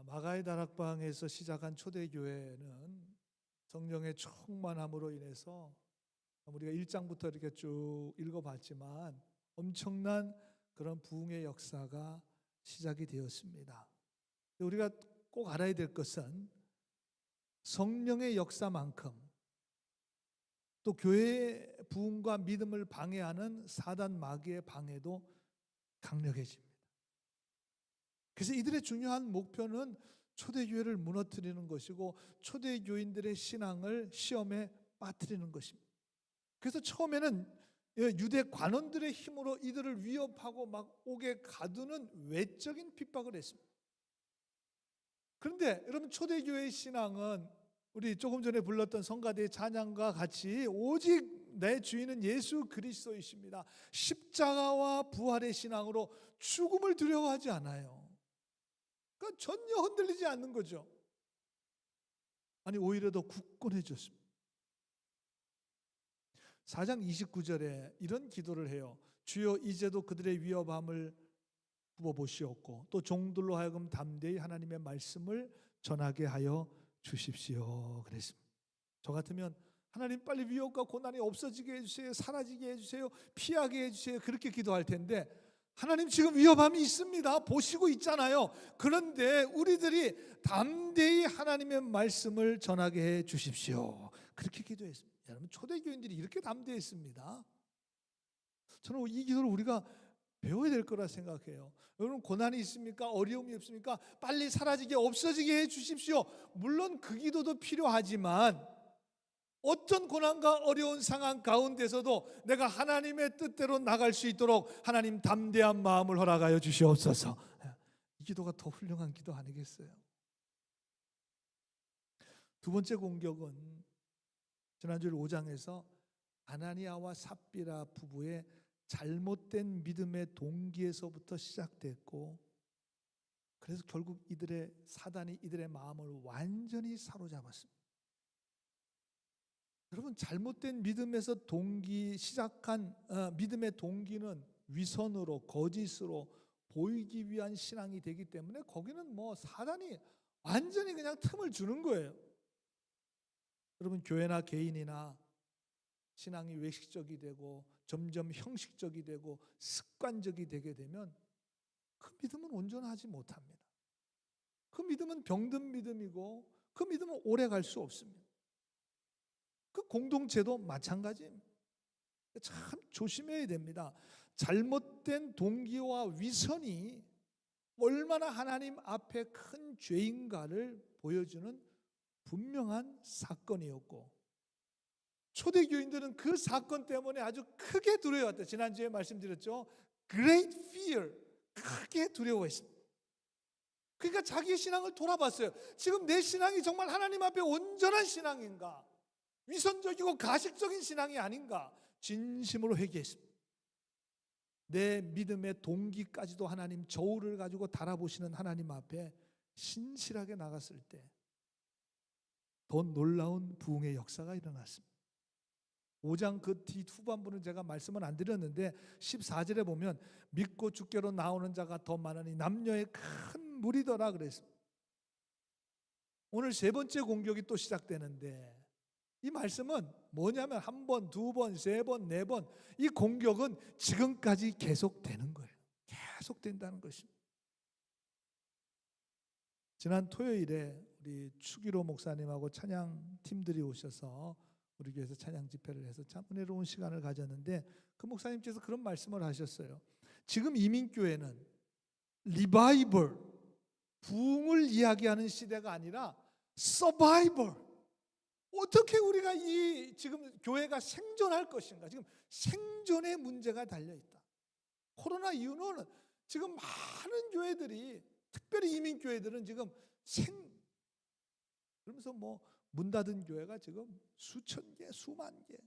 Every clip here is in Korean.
마가의 다락방에서 시작한 초대교회는 성령의 충만함으로 인해서 우리가 1장부터 이렇게 쭉 읽어봤지만 엄청난 그런 부흥의 역사가 시작이 되었습니다. 우리가 꼭 알아야 될 것은 성령의 역사만큼 또 교회의 부흥과 믿음을 방해하는 사단 마귀의 방해도 강력해집니다. 그래서 이들의 중요한 목표는 초대교회를 무너뜨리는 것이고 초대교인들의 신앙을 시험에 빠뜨리는 것입니다. 그래서 처음에는 유대 관원들의 힘으로 이들을 위협하고 막 옥에 가두는 외적인 핍박을 했습니다. 그런데 여러분, 초대교회의 신앙은 우리 조금 전에 불렀던 성가대의 찬양과 같이 오직 내 주인은 예수 그리스도이십니다. 십자가와 부활의 신앙으로 죽음을 두려워하지 않아요. 그러니까 전혀 흔들리지 않는 거죠. 아니, 오히려 더 굳건해졌습니다. 4장 29절에 이런 기도를 해요. 주여, 이제도 그들의 위협함을 부어보시옵고 또 종들로 하여금 담대히 하나님의 말씀을 전하게 하여 주십시오. 그랬습니다. 저 같으면 하나님, 빨리 위협과 고난이 없어지게 해주세요. 사라지게 해주세요. 피하게 해주세요. 그렇게 기도할 텐데, 하나님 지금 위협함이 있습니다. 보시고 있잖아요. 그런데 우리들이 담대히 하나님의 말씀을 전하게 해 주십시오. 그렇게 기도했습니다. 여러분, 초대교인들이 이렇게 담대했습니다. 저는 이 기도를 우리가 배워야 될 거라 생각해요. 여러분, 고난이 있습니까? 어려움이 없습니까? 빨리 사라지게, 없어지게 해 주십시오. 물론 그 기도도 필요하지만 어떤 고난과 어려운 상황 가운데서도 내가 하나님의 뜻대로 나갈 수 있도록 하나님 담대한 마음을 허락하여 주시옵소서. 이 기도가 더 훌륭한 기도 아니겠어요? 두 번째 공격은 지난주 5장에서 아나니아와 삽비라 부부의 잘못된 믿음의 동기에서부터 시작됐고, 그래서 결국 사단이 이들의 마음을 완전히 사로잡았습니다. 여러분, 잘못된 믿음에서 시작한 믿음의 동기는 위선으로, 거짓으로 보이기 위한 신앙이 되기 때문에 거기는 사단이 완전히 그냥 틈을 주는 거예요. 여러분, 교회나 개인이나 신앙이 외식적이 되고 점점 형식적이 되고 습관적이 되게 되면 그 믿음은 온전하지 못합니다. 그 믿음은 병든 믿음이고 그 믿음은 오래 갈 수 없습니다. 그 공동체도 마찬가지입니다. 참 조심해야 됩니다. 잘못된 동기와 위선이 얼마나 하나님 앞에 큰 죄인가를 보여주는 분명한 사건이었고, 초대교인들은 그 사건 때문에 아주 크게 두려워했다. 지난주에 말씀드렸죠. Great fear, 크게 두려워했습니다. 그러니까 자기의 신앙을 돌아봤어요. 지금 내 신앙이 정말 하나님 앞에 온전한 신앙인가? 위선적이고 가식적인 신앙이 아닌가? 진심으로 회개했습니다. 내 믿음의 동기까지도 하나님 저울을 가지고 달아보시는 하나님 앞에 신실하게 나갔을 때 더 놀라운 부흥의 역사가 일어났습니다. 5장 그 뒤 후반부는 제가 말씀은 안 드렸는데 14절에 보면 믿고 주께로 나오는 자가 더 많으니 남녀의 큰 무리더라 그랬습니다. 오늘 세 번째 공격이 또 시작되는데, 이 말씀은 뭐냐면 한 번, 두 번, 세 번, 네 번, 이 공격은 지금까지 계속되는 거예요. 계속된다는 것입니다. 지난 토요일에 우리 추기로 목사님하고 찬양 팀들이 오셔서 우리 교회에서 찬양 집회를 해서 참 은혜로운 시간을 가졌는데, 그 목사님께서 그런 말씀을 하셨어요. 지금 이민교회는 리바이벌, 부흥을 이야기하는 시대가 아니라 서바이벌, 어떻게 우리가 이 지금 교회가 생존할 것인가, 지금 생존의 문제가 달려있다. 코로나 이후는 지금 많은 교회들이, 특별히 이민교회들은 지금 그러면서 문 닫은 교회가 지금 수천 개, 수만 개,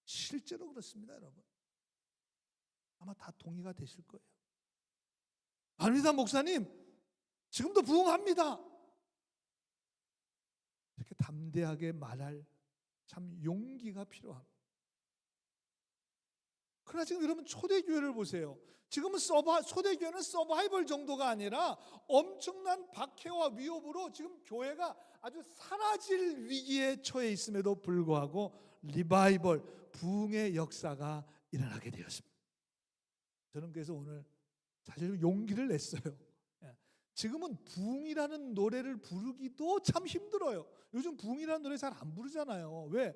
실제로 그렇습니다. 여러분, 아마 다 동의가 되실 거예요. 아닙니다 목사님, 지금도 부흥합니다. 이렇게 담대하게 말할 참 용기가 필요합니다. 그러나 지금 여러분 초대교회를 보세요. 지금은 초대교회는 서바이벌 정도가 아니라 엄청난 박해와 위협으로 지금 교회가 아주 사라질 위기에 처해 있음에도 불구하고 리바이벌, 부흥의 역사가 일어나게 되었습니다. 저는 그래서 오늘 사실 용기를 냈어요. 지금은 부흥이라는 노래를 부르기도 참 힘들어요. 요즘 부흥이라는 노래 잘 안 부르잖아요. 왜?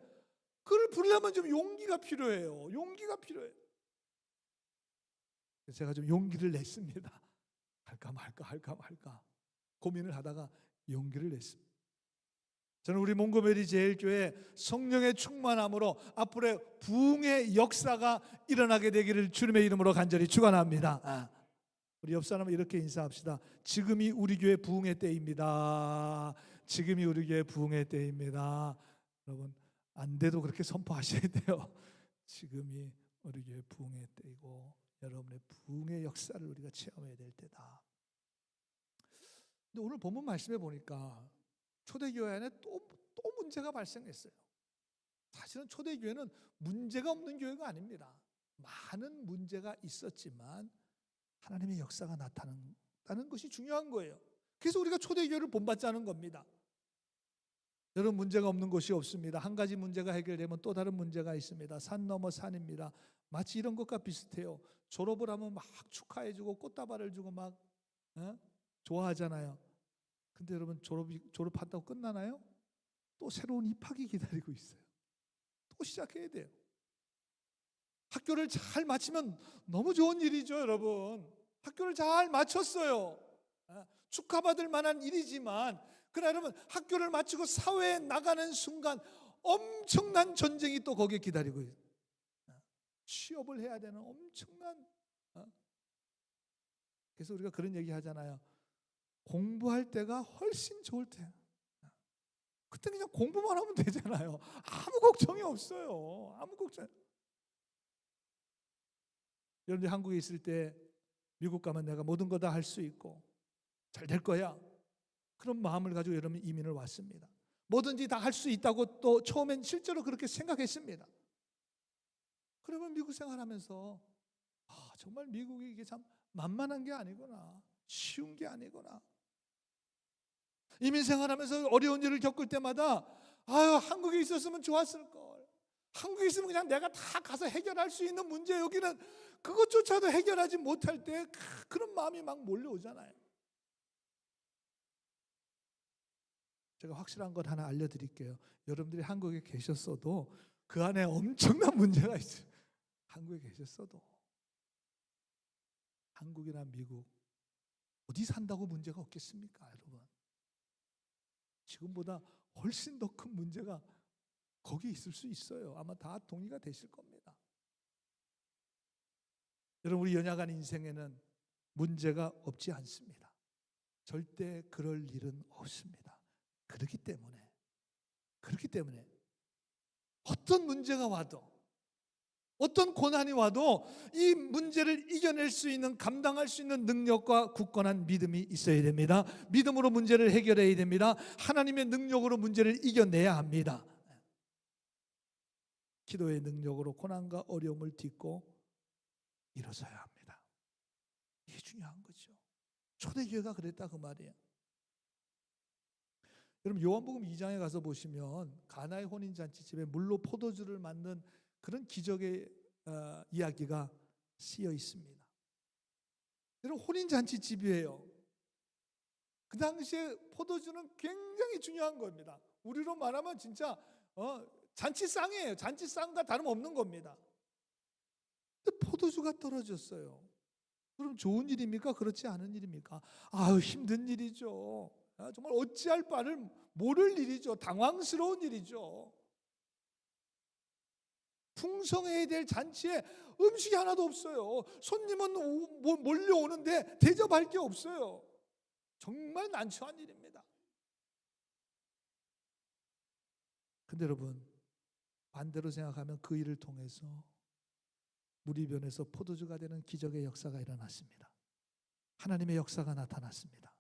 그걸 부르려면 좀 용기가 필요해요. 용기가 필요해요. 제가 좀 용기를 냈습니다. 할까 말까 고민을 하다가 용기를 냈습니다. 저는 우리 몽고메리 제일교회 성령의 충만함으로 앞으로 부흥의 역사가 일어나게 되기를 주님의 이름으로 간절히 축원합니다. 우리 옆 사람은 이렇게 인사합시다. 지금이 우리 교회 부흥의 때입니다. 지금이 우리 교회 부흥의 때입니다. 여러분 안 돼도 그렇게 선포하셔야 돼요. 지금이 우리 교회 부흥의 때이고 여러분의 부흥의 역사를 우리가 체험해야 될 때다. 근데 오늘 본문 말씀에 보니까 초대교회 안에 또 문제가 발생했어요. 사실은 초대교회는 문제가 없는 교회가 아닙니다. 많은 문제가 있었지만 하나님의 역사가 나타난다는 것이 중요한 거예요. 그래서 우리가 초대교회를 본받자는 겁니다. 여러분 문제가 없는 곳이 없습니다. 한 가지 문제가 해결되면 또 다른 문제가 있습니다. 산 넘어 산입니다. 마치 이런 것과 비슷해요. 졸업을 하면 막 축하해주고 꽃다발을 주고 막 좋아하잖아요. 근데 여러분 졸업한다고 끝나나요? 또 새로운 입학이 기다리고 있어요. 또 시작해야 돼요. 학교를 잘 마치면 너무 좋은 일이죠, 여러분. 학교를 잘 마쳤어요. 축하받을 만한 일이지만 그러나 여러분 학교를 마치고 사회에 나가는 순간 엄청난 전쟁이 또 거기에 기다리고 있어요. 취업을 해야 되는 엄청난 그래서 우리가 그런 얘기 하잖아요. 공부할 때가 훨씬 좋을 때. 그때 그냥 공부만 하면 되잖아요. 아무 걱정이 없어요. 아무 걱정. 여러분들 한국에 있을 때 미국 가면 내가 모든 거 다 할 수 있고 잘 될 거야. 그런 마음을 가지고 여러분 이민을 왔습니다. 뭐든지 다 할 수 있다고 또 처음엔 실제로 그렇게 생각했습니다. 그러면 미국 생활하면서 정말 미국이 이게 참 만만한 게 아니구나. 쉬운 게 아니구나. 이민 생활하면서 어려운 일을 겪을 때마다 한국에 있었으면 좋았을 걸. 한국에 있으면 그냥 내가 다 가서 해결할 수 있는 문제 여기는 그것조차도 해결하지 못할 때 그런 마음이 막 몰려오잖아요. 제가 확실한 것 하나 알려드릴게요. 여러분들이 한국에 계셨어도 그 안에 엄청난 문제가 있어요. 한국에 계셨어도 한국이나 미국 어디 산다고 문제가 없겠습니까, 여러분? 지금보다 훨씬 더 큰 문제가 거기 있을 수 있어요. 아마 다 동의가 되실 겁니다. 여러분 우리 연약한 인생에는 문제가 없지 않습니다. 절대 그럴 일은 없습니다. 그렇기 때문에 어떤 문제가 와도 어떤 고난이 와도 이 문제를 이겨낼 수 있는 감당할 수 있는 능력과 굳건한 믿음이 있어야 됩니다. 믿음으로 문제를 해결해야 됩니다. 하나님의 능력으로 문제를 이겨내야 합니다. 기도의 능력으로 고난과 어려움을 딛고 일어서야 합니다. 이게 중요한 거죠. 초대교회가 그랬다 그 말이에요. 여러분 요한복음 2장에 가서 보시면 가나의 혼인잔치집에 물로 포도주를 만든 그런 기적의 이야기가 쓰여 있습니다. 여러분 혼인잔치집이에요. 그 당시에 포도주는 굉장히 중요한 겁니다. 우리로 말하면 진짜 잔치상이에요. 잔치상과 다름없는 겁니다. 근데 포도주가 떨어졌어요. 그럼 좋은 일입니까? 그렇지 않은 일입니까? 힘든 일이죠. 정말 어찌할 바를 모를 일이죠. 당황스러운 일이죠. 풍성해야 될 잔치에 음식이 하나도 없어요. 손님은 몰려오는데 대접할 게 없어요. 정말 난처한 일입니다. 근데 여러분 반대로 생각하면 그 일을 통해서 물이 변해서 포도주가 되는 기적의 역사가 일어났습니다. 하나님의 역사가 나타났습니다.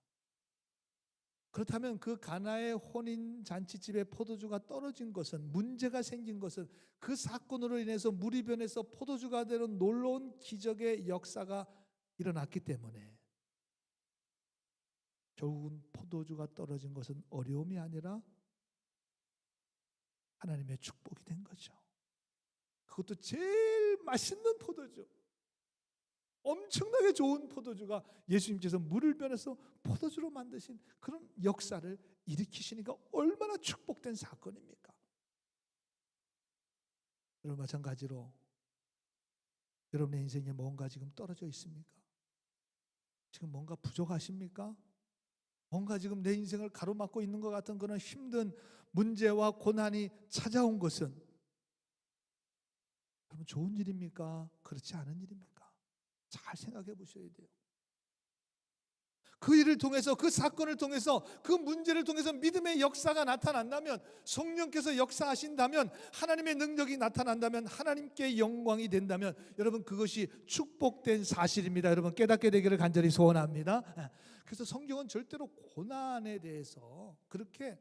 그렇다면 그 가나의 혼인 잔치집에 포도주가 떨어진 것은, 문제가 생긴 것은 그 사건으로 인해서 물이 변해서 포도주가 되는 놀라운 기적의 역사가 일어났기 때문에 결국은 포도주가 떨어진 것은 어려움이 아니라 하나님의 축복이 된 거죠. 그것도 제일 맛있는 포도주, 엄청나게 좋은 포도주가 예수님께서 물을 변해서 포도주로 만드신 그런 역사를 일으키시니까 얼마나 축복된 사건입니까? 여러분, 마찬가지로 여러분의 인생에 뭔가 지금 떨어져 있습니까? 지금 뭔가 부족하십니까? 뭔가 지금 내 인생을 가로막고 있는 것 같은 그런 힘든 문제와 고난이 찾아온 것은 여러분 좋은 일입니까? 그렇지 않은 일입니까? 잘 생각해 보셔야 돼요. 그 일을 통해서, 그 사건을 통해서, 그 문제를 통해서 믿음의 역사가 나타난다면, 성령께서 역사하신다면, 하나님의 능력이 나타난다면, 하나님께 영광이 된다면 여러분 그것이 축복된 사실입니다. 여러분 깨닫게 되기를 간절히 소원합니다. 그래서 성경은 절대로 고난에 대해서 그렇게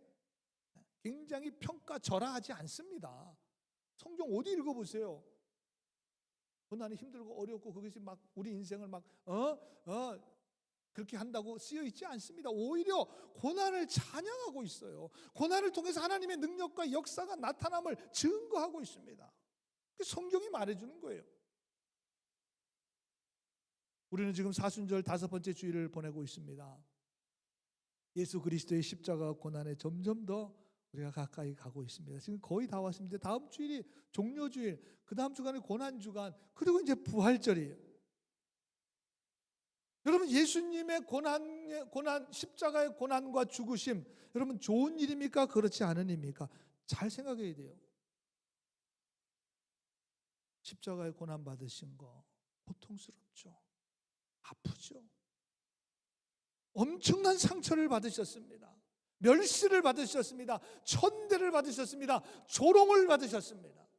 굉장히 평가절하하지 않습니다. 성경 어디 읽어보세요. 고난이 힘들고 어렵고 그것이 막 우리 인생을 막 그렇게 한다고 쓰여 있지 않습니다. 오히려 고난을 찬양하고 있어요. 고난을 통해서 하나님의 능력과 역사가 나타남을 증거하고 있습니다. 성경이 말해주는 거예요. 우리는 지금 사순절 5번째 주일을 보내고 있습니다. 예수 그리스도의 십자가 고난에 점점 더 우리가 가까이 가고 있습니다. 지금 거의 다 왔습니다. 다음 주일이 종료주일, 그 다음 주간이 고난주간, 그리고 이제 부활절이에요. 여러분 예수님의 고난, 십자가의 고난과 죽으심, 여러분 좋은 일입니까? 그렇지 않은 일입니까? 잘 생각해야 돼요. 십자가의 고난 받으신 거 고통스럽죠. 아프죠. 엄청난 상처를 받으셨습니다. 멸시를 받으셨습니다. 천대를 받으셨습니다. 조롱을 받으셨습니다.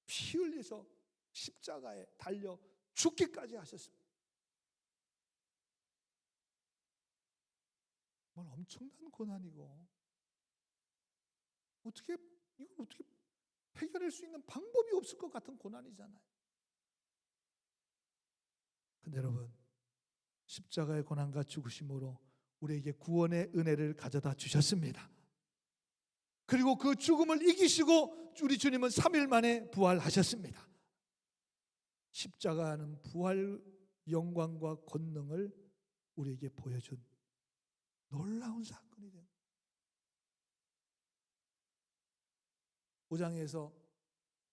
피 흘려서 십자가에 달려 죽기까지 하셨습니다. 정말 엄청난 고난이고 이걸 어떻게 해결할 수 있는 방법이 없을 것 같은 고난이잖아요. 근데 여러분 십자가의 고난과 죽으심으로 우리에게 구원의 은혜를 가져다 주셨습니다. 그리고 그 죽음을 이기시고 우리 주님은 3일 만에 부활하셨습니다. 십자가는 부활 영광과 권능을 우리에게 보여준 놀라운 사건이 됩니다. 5장에서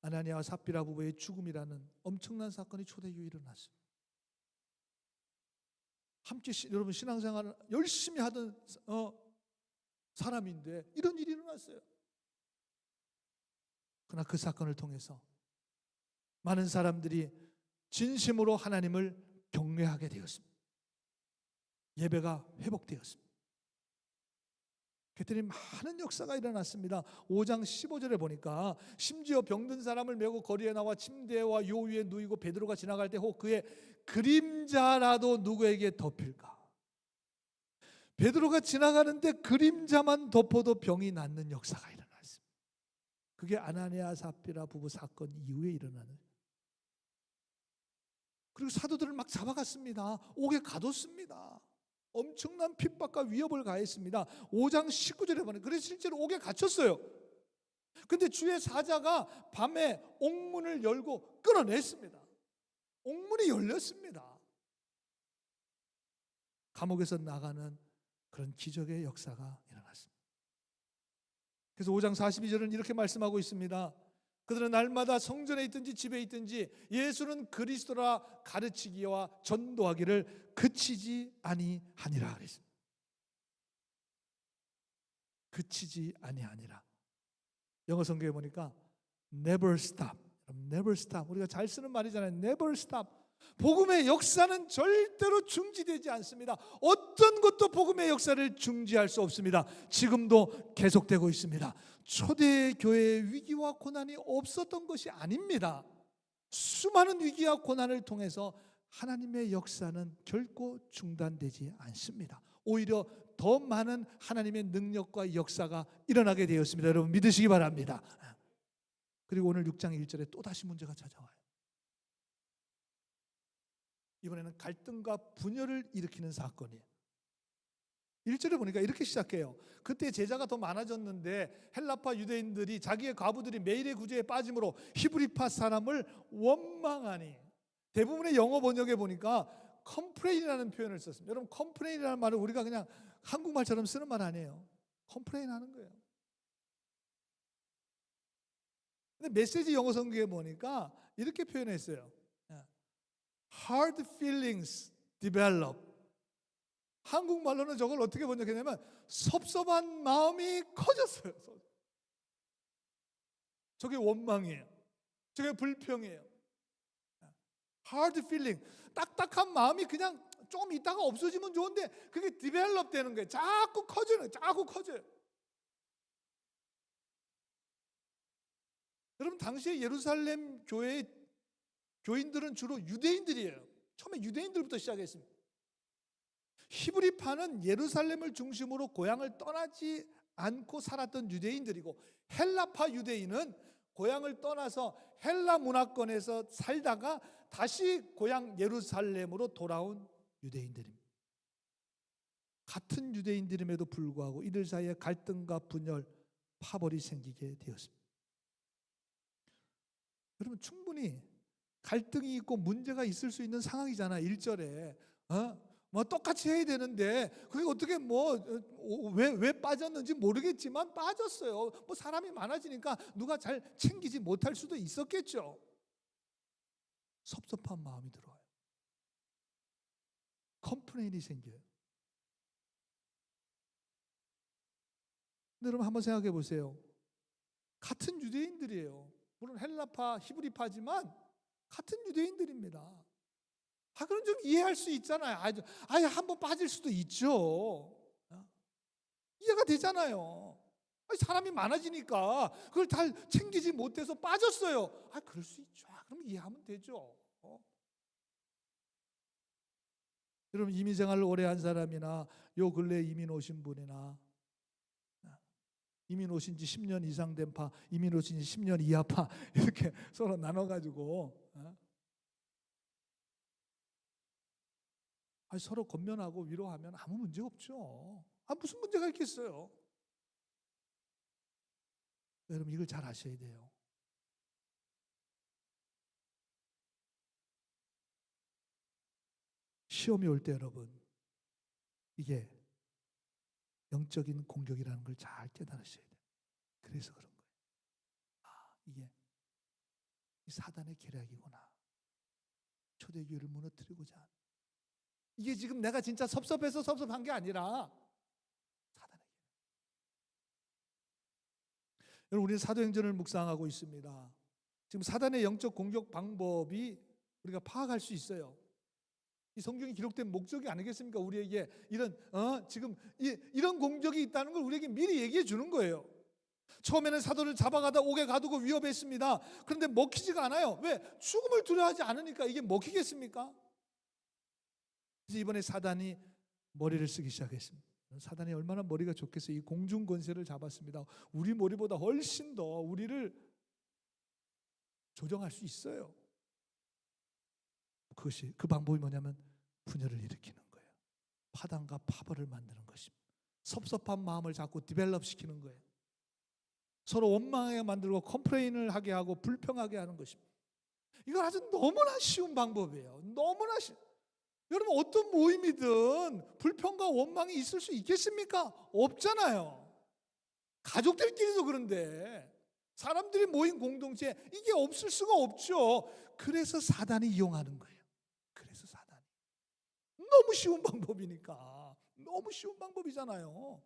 아나니아와 삽비라 부부의 죽음이라는 엄청난 사건이 초대교회에 일어났습니다. 함께 여러분 신앙생활을 열심히 하던 사람인데 이런 일이 일어났어요. 그러나 그 사건을 통해서 많은 사람들이 진심으로 하나님을 경외하게 되었습니다. 예배가 회복되었습니다. 그랬더니 많은 역사가 일어났습니다. 5장 15절에 보니까 심지어 병든 사람을 메고 거리에 나와 침대와 요 위에 누이고 베드로가 지나갈 때 혹 그의 그림자라도 누구에게 덮일까? 베드로가 지나가는데 그림자만 덮어도 병이 낫는 역사가 일어났습니다. 그게 아나니아 삽비라 부부 사건 이후에 일어나는. 그리고 사도들을 막 잡아갔습니다. 옥에 가뒀습니다. 엄청난 핍박과 위협을 가했습니다. 5장 19절에 보면 그래서 실제로 옥에 갇혔어요. 근데 주의 사자가 밤에 옥문을 열고 끌어냈습니다. 옥문이 열렸습니다. 감옥에서 나가는 그런 기적의 역사가 일어났습니다. 그래서 5장 42절은 이렇게 말씀하고 있습니다. 그들은 날마다 성전에 있든지 집에 있든지 예수는 그리스도라 가르치기와 전도하기를 그치지 아니하니라 그랬습니다. 그치지 아니하니라. 영어 성경에 보니까 never stop. never stop. 우리가 잘 쓰는 말이잖아요. never stop. 복음의 역사는 절대로 중지되지 않습니다. 어떤 것도 복음의 역사를 중지할 수 없습니다. 지금도 계속되고 있습니다. 초대교회의 위기와 고난이 없었던 것이 아닙니다. 수많은 위기와 고난을 통해서 하나님의 역사는 결코 중단되지 않습니다. 오히려 더 많은 하나님의 능력과 역사가 일어나게 되었습니다. 여러분 믿으시기 바랍니다. 그리고 오늘 6장 1절에 또다시 문제가 찾아와요. 이번에는 갈등과 분열을 일으키는 사건이에요. 1절에 보니까 이렇게 시작해요. 그때 제자가 더 많아졌는데 헬라파 유대인들이 자기의 과부들이 매일의 구제에 빠짐으로 히브리파 사람을 원망하니, 대부분의 영어 번역에 보니까 컴플레인이라는 표현을 썼습니다. 여러분 컴플레인이라는 말을 우리가 그냥 한국말처럼 쓰는 말 아니에요. 컴플레인 하는 거예요. 근데 메시지 영어 성경에 보니까 이렇게 표현했어요. Hard feelings develop. 한국말로는 저걸 어떻게 번역했냐면 섭섭한 마음이 커졌어요. 저게 원망이에요. 저게 불평이에요. Hard feeling. 딱딱한 마음이 그냥 좀 있다가 없어지면 좋은데 그게 develop 되는 거예요. 자꾸 커져요. 자꾸 커져요. 여러분 당시에 예루살렘 교회의 교인들은 주로 유대인들이에요. 처음에 유대인들부터 시작했습니다. 히브리파는 예루살렘을 중심으로 고향을 떠나지 않고 살았던 유대인들이고, 헬라파 유대인은 고향을 떠나서 헬라 문화권에서 살다가 다시 고향 예루살렘으로 돌아온 유대인들입니다. 같은 유대인들임에도 불구하고 이들 사이에 갈등과 분열, 파벌이 생기게 되었습니다. 여러분 충분히 갈등이 있고 문제가 있을 수 있는 상황이잖아요. 1절에 뭐 똑같이 해야 되는데 그게 어떻게 왜 빠졌는지 모르겠지만 빠졌어요. 뭐 사람이 많아지니까 누가 잘 챙기지 못할 수도 있었겠죠. 섭섭한 마음이 들어와요. 컴플레인이 생겨요. 근데 여러분 한번 생각해 보세요. 같은 유대인들이에요. 물론 헬라파, 히브리파지만 같은 유대인들입니다. 그럼 좀 이해할 수 있잖아요. 한번 빠질 수도 있죠. 이해가 되잖아요. 사람이 많아지니까 그걸 잘 챙기지 못해서 빠졌어요. 그럴 수 있죠. 그럼 이해하면 되죠. 여러분 이민 생활을 오래 한 사람이나 요 근래 이민 오신 분이나 이민 오신 지 10년 이상 된 파, 이민 오신 지 10년 이하 파 이렇게 서로 나눠가지고 서로 권면하고 위로하면 아무 문제 없죠. 무슨 문제가 있겠어요. 여러분 이걸 잘 아셔야 돼요. 시험이 올 때 여러분 이게 영적인 공격이라는 걸 잘 깨달으셔야 돼요. 그래서 그런 거예요. 이게 사단의 계략이구나. 초대교회를 무너뜨리고자 하는. 이게 지금 내가 진짜 섭섭해서 섭섭한 게 아니라 사단의 계략. 여러분 우리는 사도행전을 묵상하고 있습니다. 지금 사단의 영적 공격 방법이 우리가 파악할 수 있어요. 이 성경이 기록된 목적이 아니겠습니까? 우리에게 지금 이런 공격이 있다는 걸 우리에게 미리 얘기해 주는 거예요. 처음에는 사도를 잡아가다 옥에 가두고 위협했습니다. 그런데 먹히지가 않아요. 왜? 죽음을 두려워하지 않으니까. 이게 먹히겠습니까? 그래서 이번에 사단이 머리를 쓰기 시작했습니다. 사단이 얼마나 머리가 좋겠어요. 이 공중 권세를 잡았습니다. 우리 머리보다 훨씬 더 우리를 조정할 수 있어요. 그 방법이 뭐냐면 분열을 일으키는 거예요. 파단과 파벌을 만드는 것입니다. 섭섭한 마음을 자꾸 디벨롭 시키는 거예요. 서로 원망하게 만들고 컴플레인을 하게 하고 불평하게 하는 것입니다. 이건 아주 너무나 쉬운 방법이에요. 너무나 여러분 어떤 모임이든 불평과 원망이 있을 수 있겠습니까? 없잖아요. 가족들끼리도 그런데 사람들이 모인 공동체 이게 없을 수가 없죠. 그래서 사단이 이용하는 거예요. 그래서 사단이 너무 쉬운 방법이니까. 너무 쉬운 방법이잖아요.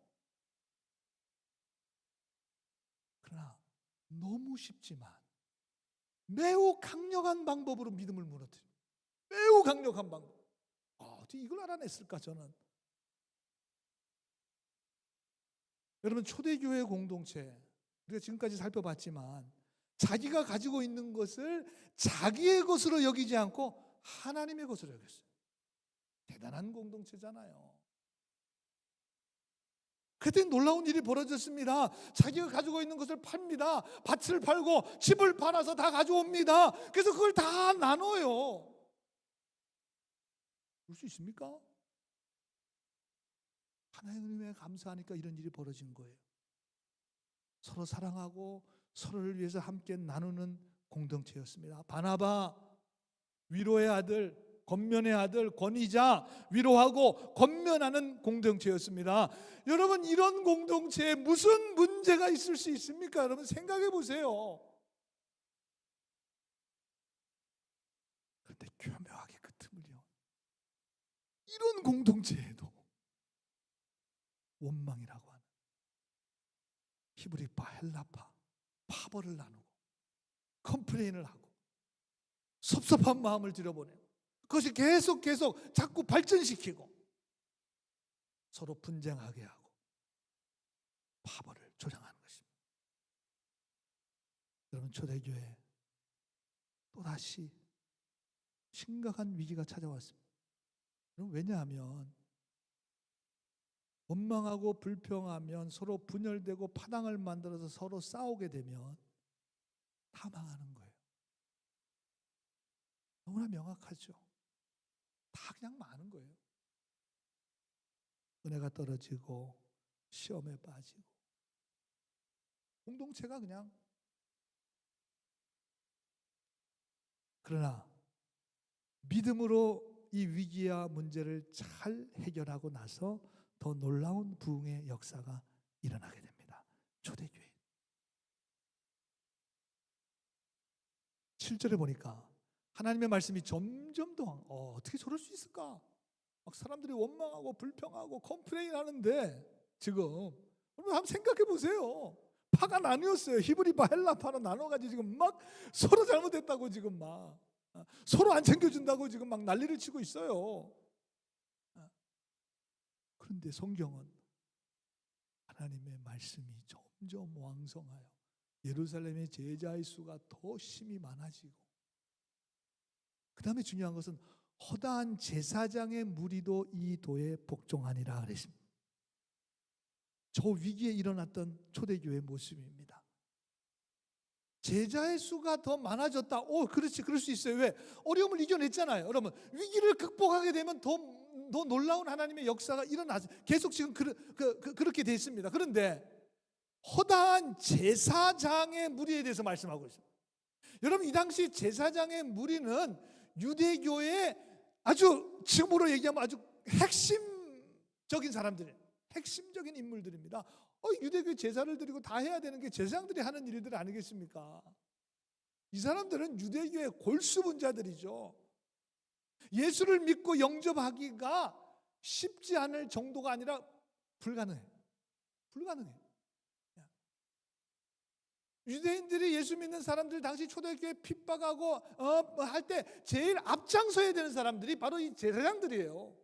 그러나 너무 쉽지만 매우 강력한 방법으로 믿음을 무너뜨립니다. 매우 강력한 방법. 어떻게 이걸 알아냈을까 저는. 여러분 초대교회 공동체 우리가 지금까지 살펴봤지만 자기가 가지고 있는 것을 자기의 것으로 여기지 않고 하나님의 것으로 여겼어요. 대단한 공동체잖아요. 그때 놀라운 일이 벌어졌습니다. 자기가 가지고 있는 것을 팝니다. 밭을 팔고 집을 팔아서 다 가져옵니다. 그래서 그걸 다 나눠요. 그럴 수 있습니까? 하나님의 은혜에 감사하니까 이런 일이 벌어진 거예요. 서로 사랑하고 서로를 위해서 함께 나누는 공동체였습니다. 바나바, 위로의 아들, 권면의 아들, 권위자, 위로하고 권면하는 공동체였습니다. 여러분, 이런 공동체에 무슨 문제가 있을 수 있습니까? 여러분 생각해 보세요. 그런데 교묘하게 그 틈을요, 이런 공동체에도 원망이라고 하는 히브리파, 헬라파, 파벌을 나누고 컴플레인을 하고 섭섭한 마음을 들여보내고, 그것이 계속 자꾸 발전시키고 서로 분쟁하게 하고 파벌을 조장하는 것입니다. 여러분, 초대교회 또다시 심각한 위기가 찾아왔습니다. 왜냐하면 원망하고 불평하면 서로 분열되고 파당을 만들어서 서로 싸우게 되면 다 망하는 거예요. 너무나 명확하죠. 다 그냥 망하는 거예요. 은혜가 떨어지고 시험에 빠지고 공동체가 그냥. 그러나 믿음으로 이 위기와 문제를 잘 해결하고 나서 더 놀라운 부흥의 역사가 일어나게 됩니다. 초대교회 7절에 보니까 하나님의 말씀이 점점 더 어떻게 저럴 수 있을까? 막 사람들이 원망하고 불평하고 컴플레인 하는데, 지금 여러분 한번 생각해 보세요. 파가 나뉘었어요. 히브리파, 헬라파로 나눠가지고 지금 막 서로 잘못했다고 지금 막 서로 안 챙겨준다고 지금 막 난리를 치고 있어요. 그런데 성경은 하나님의 말씀이 점점 왕성하여 예루살렘의 제자의 수가 더 심히 많아지고, 그 다음에 중요한 것은 허다한 제사장의 무리도 이 도에 복종하니라 그랬습니다. 저 위기에 일어났던 초대교회의 모습입니다. 제자의 수가 더 많아졌다. 그렇지, 그럴 수 있어요. 왜? 어려움을 이겨냈잖아요. 여러분, 위기를 극복하게 되면 더 놀라운 하나님의 역사가 일어나죠. 계속 지금 그렇게 돼 있습니다. 그런데 허다한 제사장의 무리에 대해서 말씀하고 있습니다. 여러분, 이 당시 제사장의 무리는 유대교의 아주, 지금으로 얘기하면 아주 핵심적인 사람들이에요. 핵심적인 인물들입니다. 유대교 제사를 드리고 다 해야 되는 게 제사장들이 하는 일들 아니겠습니까? 이 사람들은 유대교의 골수분자들이죠. 예수를 믿고 영접하기가 쉽지 않을 정도가 아니라 불가능해요. 유대인들이 예수 믿는 사람들, 당시 초대교회 핍박하고 할 때 제일 앞장서야 되는 사람들이 바로 이 제사장들이에요.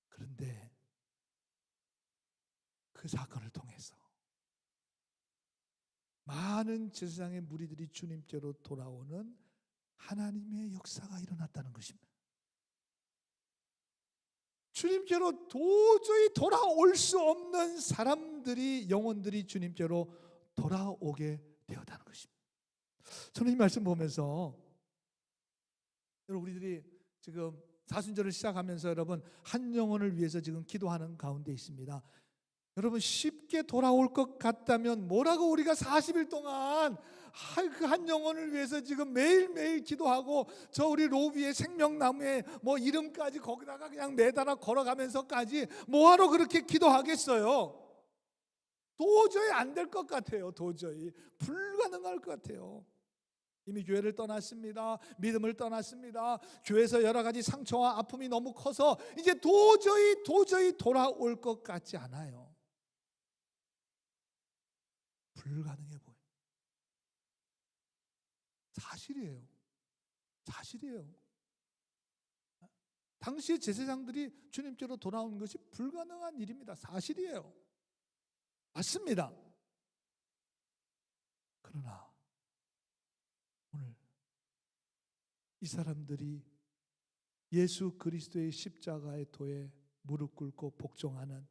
그런데 그 사건을 통해서 많은 제사장의 무리들이 주님께로 돌아오는 하나님의 역사가 일어났다는 것입니다. 주님께로 도저히 돌아올 수 없는 사람들이, 영혼들이 주님께로 돌아오게 되었다는 것입니다. 저는 이 말씀 보면서 여러분, 우리들이 지금 사순절을 시작하면서 여러분 한 영혼을 위해서 지금 기도하는 가운데 있습니다. 여러분, 쉽게 돌아올 것 같다면 뭐라고 우리가 40일 동안 그 한 영혼을 위해서 지금 매일매일 기도하고, 저 우리 로비의 생명나무에 뭐 이름까지 거기다가 그냥 매달아 걸어가면서까지 뭐하러 그렇게 기도하겠어요? 도저히 안 될 것 같아요. 도저히 불가능할 것 같아요. 이미 교회를 떠났습니다. 믿음을 떠났습니다. 교회에서 여러 가지 상처와 아픔이 너무 커서 이제 도저히 돌아올 것 같지 않아요. 불가능해 보여요. 사실이에요. 당시의 제사장들이 주님께로 돌아온 것이 불가능한 일입니다. 사실이에요. 맞습니다. 그러나 오늘 이 사람들이 예수 그리스도의 십자가의 도에 무릎 꿇고 복종하는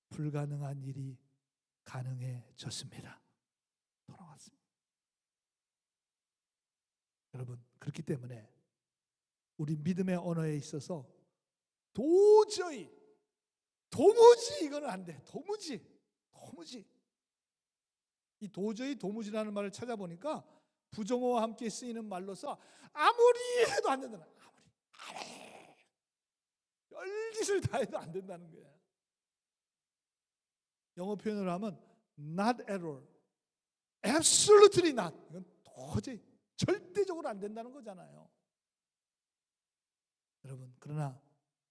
불가능한 일이 가능해졌습니다. 돌아왔습니다. 여러분, 그렇기 때문에 우리 믿음의 언어에 있어서 도무지 이거는 안 돼. 도무지. 이 도무지라는 말을 찾아보니까 부정어와 함께 쓰이는 말로서 아무리 해도 안 된다는 거야. 아무리 별짓을 다 해도 안 된다는 거야. 영어 표현을 하면 not at all, absolutely not. 이건 도저히 절대적으로 안 된다는 거잖아요. 여러분, 그러나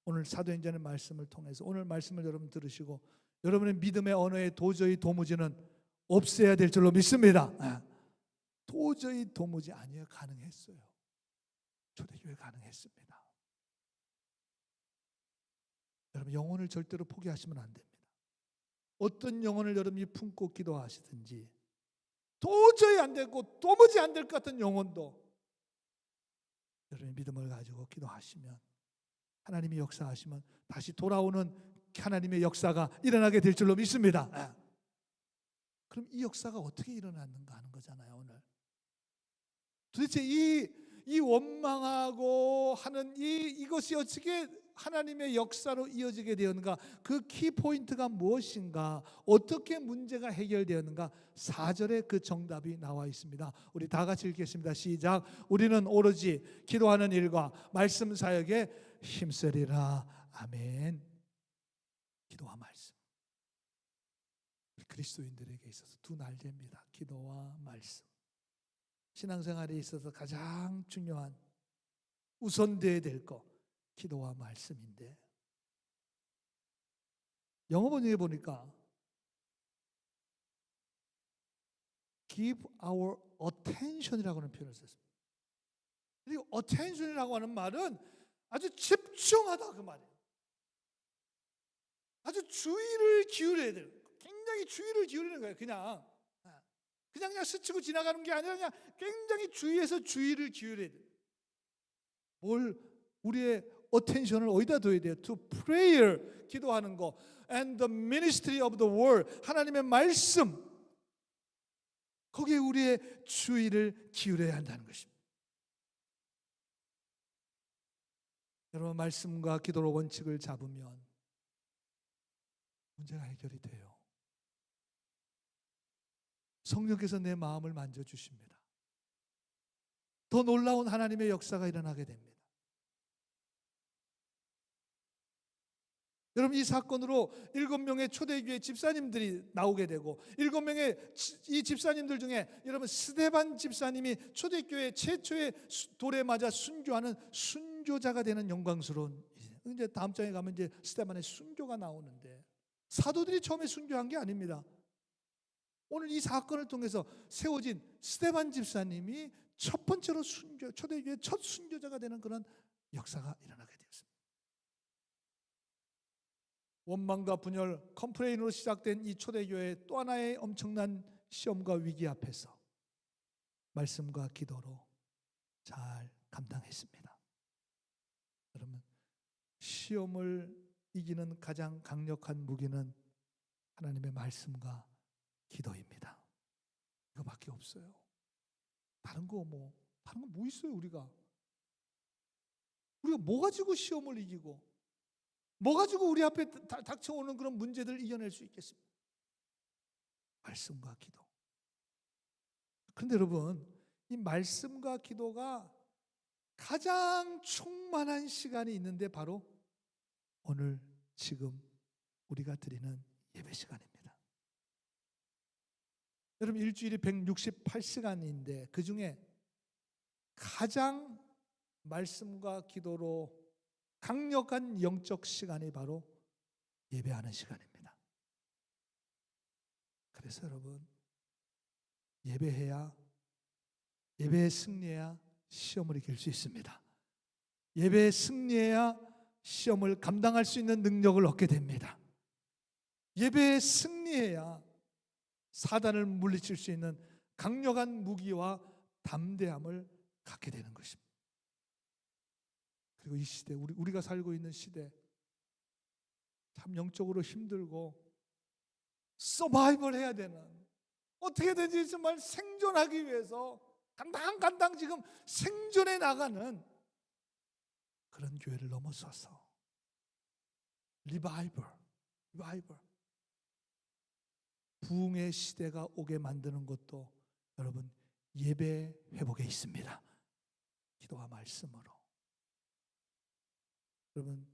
오늘 사도행전의 말씀을 통해서 오늘 말씀을 여러분 들으시고 여러분의 믿음의 언어에 도무지는 없애야 될 줄로 믿습니다. 도무지 아니에요. 가능했어요. 초대교회 가능했습니다. 여러분, 영혼을 절대로 포기하시면 안 됩니다. 어떤 영혼을 여러분이 품고 기도하시든지 도저히 안 되고 도무지 안 될 것 같은 영혼도 여러분의 믿음을 가지고 기도하시면 하나님이 역사하시면 다시 돌아오는 하나님의 역사가 일어나게 될 줄로 믿습니다. 그럼 이 역사가 어떻게 일어났는가 하는 거잖아요. 오늘 도대체 이 원망하고 하는 이것이 어떻게 하나님의 역사로 이어지게 되었는가, 그 키포인트가 무엇인가, 어떻게 문제가 해결되었는가, 4절에 그 정답이 나와 있습니다. 우리 다 같이 읽겠습니다. 시작. 우리는 오로지 기도하는 일과 말씀 사역에 힘쓰리라. 아멘. 기도와 말씀, 우리 그리스도인들에게 있어서 두 날개입니다. 기도와 말씀. 신앙생활에 있어서 가장 중요한 우선돼야 될 것, 기도와 말씀인데, 영어 번역에 보니까 give our attention이라고 하는 표현을 썼습니다. 그리고 attention이라고 하는 말은 아주 집중하다 그 말이에요. 아주 주의를 기울여야 돼요. 굉장히 주의를 기울이는 거예요. 그냥 스치고 지나가는 게 아니라 그냥 굉장히 주의해서 주의를 기울여야 돼요. 우리의 attention을 어디다 둬야 돼요? To prayer, 기도하는 거, and the ministry of the word, 하나님의 말씀, 거기에 우리의 주의를 기울여야 한다는 것입니다. 여러분, 말씀과 기도로 원칙을 잡으면 문제가 해결이 돼요. 성령께서 내 마음을 만져주십니다. 더 놀라운 하나님의 역사가 일어나게 됩니다. 여러분, 이 사건으로 7명의 초대교회 집사님들이 나오게 되고 7명의 이 집사님들 중에 여러분 스데반 집사님이 초대교회 최초의 돌에 맞아 순교하는 순교자가 되는 영광스러운, 이제 다음 장에 가면 이제 스데반의 순교가 나오는데, 사도들이 처음에 순교한 게 아닙니다. 오늘 이 사건을 통해서 세워진 스데반 집사님이 첫 번째로 초대교회 첫 순교자가 되는 그런 역사가 일어나게 되었습니다. 원망과 분열, 컴플레인으로 시작된 이 초대교회의 또 하나의 엄청난 시험과 위기 앞에서 말씀과 기도로 잘 감당했습니다. 여러분, 시험을 이기는 가장 강력한 무기는 하나님의 말씀과 기도입니다. 이거밖에 없어요. 다른 거 뭐 있어요? 우리가 뭐 가지고 시험을 이기고 뭐 가지고 우리 앞에 닥쳐오는 그런 문제들을 이겨낼 수 있겠습니까? 말씀과 기도. 그런데 여러분, 이 말씀과 기도가 가장 충만한 시간이 있는데 바로 오늘 지금 우리가 드리는 예배 시간입니다. 여러분, 일주일이 168시간인데 그 중에 가장 말씀과 기도로 강력한 영적 시간이 바로 예배하는 시간입니다. 그래서 여러분, 예배에 승리해야 시험을 이길 수 있습니다. 예배에 승리해야 시험을 감당할 수 있는 능력을 얻게 됩니다. 예배에 승리해야 사단을 물리칠 수 있는 강력한 무기와 담대함을 갖게 되는 것입니다. 그리고 이 시대, 우리가 살고 있는 시대, 참 영적으로 힘들고 서바이벌 해야 되는, 어떻게든지 정말 생존하기 위해서 간당간당 지금 생존해 나가는 그런 교회를 넘어서서 리바이벌, 부흥의 시대가 오게 만드는 것도 여러분 예배 회복에 있습니다. 기도와 말씀으로. 여러분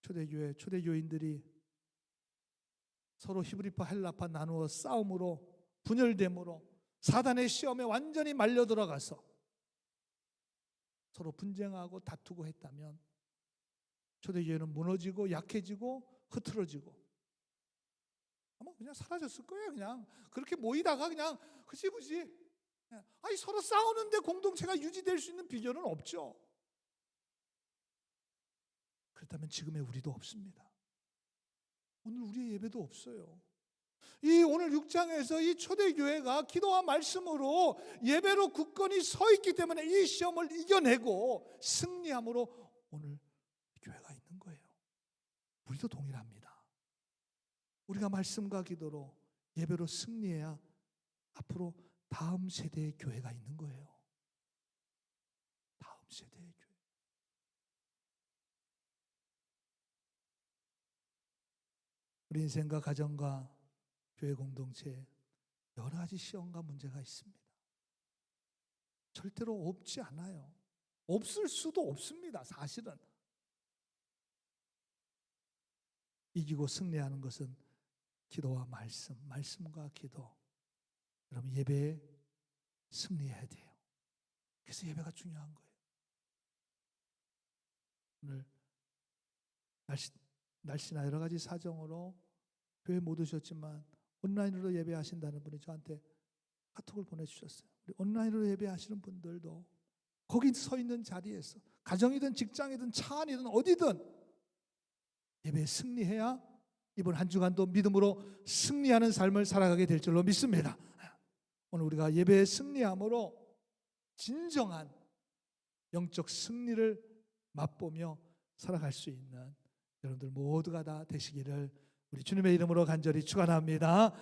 초대교인들이 서로 히브리파 헬라파 나누어 싸움으로 분열됨으로 사단의 시험에 완전히 말려 들어가서 서로 분쟁하고 다투고 했다면 초대교회는 무너지고 약해지고 흐트러지고 아마 그냥 사라졌을 거예요. 그냥 그렇게 모이다가 그냥 흐지부지. 아니 서로 싸우는데 공동체가 유지될 수 있는 비결은 없죠. 그렇다면 지금의 우리도 없습니다. 오늘 우리의 예배도 없어요. 이 오늘 6장에서 이 초대교회가 기도와 말씀으로 예배로 굳건히 서 있기 때문에 이 시험을 이겨내고 승리함으로 오늘 교회가 있는 거예요. 우리도 동일합니다. 우리가 말씀과 기도로 예배로 승리해야 앞으로 다음 세대의 교회가 있는 거예요. 다음 세대의 교회. 우리 인생과 가정과 교회 공동체에 여러 가지 시험과 문제가 있습니다. 절대로 없지 않아요. 없을 수도 없습니다. 사실은. 이기고 승리하는 것은 기도와 말씀과 기도. 여러분 예배에 승리해야 돼요. 그래서 예배가 중요한 거예요. 오늘 날씨나 여러 가지 사정으로 교회 못 오셨지만 온라인으로 예배하신다는 분이 저한테 카톡을 보내주셨어요. 우리 온라인으로 예배하시는 분들도 거기 서 있는 자리에서 가정이든 직장이든 차 안이든 어디든 예배에 승리해야 이번 한 주간도 믿음으로 승리하는 삶을 살아가게 될 줄로 믿습니다. 오늘 우리가 예배에 승리함으로 진정한 영적 승리를 맛보며 살아갈 수 있는 여러분들 모두가 다 되시기를 우리 주님의 이름으로 간절히 축원합니다.